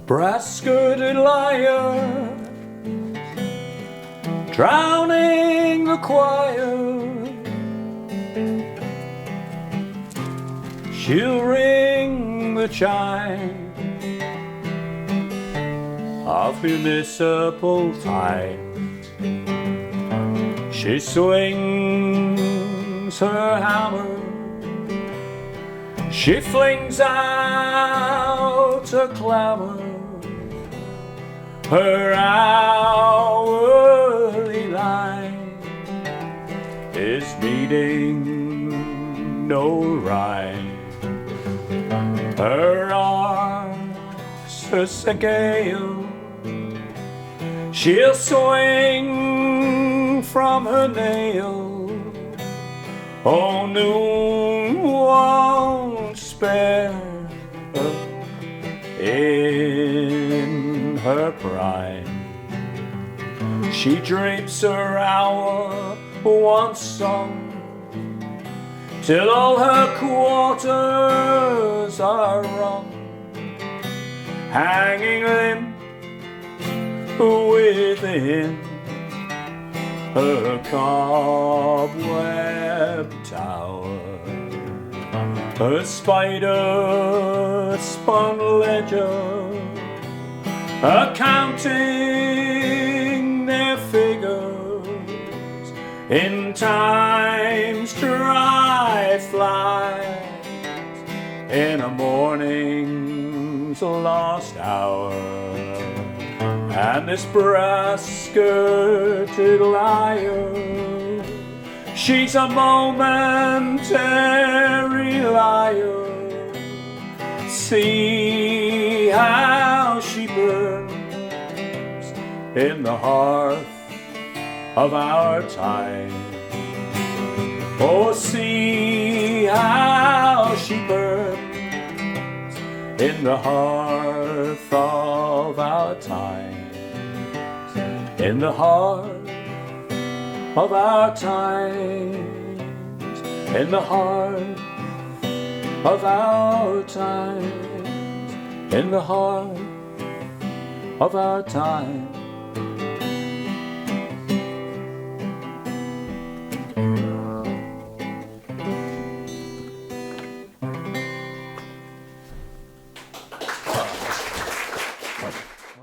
brass-skirted lyre, drowning the choir. She'll ring the chime of municipal time. She swings her hammer, she flings out a clamour. Her hourly line is needing no rhyme. Her arms are a gale, she'll swing from her nail. Oh, noon won't spare her in her prime. She drapes her hour once sung, till all her quarters are wrung, hanging limp within her cobweb tower. Her spider-spun ledger, accounting their figures in time's dry flight, in a morning's lost hour. And this brass-skirted lyre, she's a momentary liar. See how she burns in the hearth of our time. Oh, see how she burns in the hearth of our time. In the heart of our times, in the heart of our times, in the heart of our times.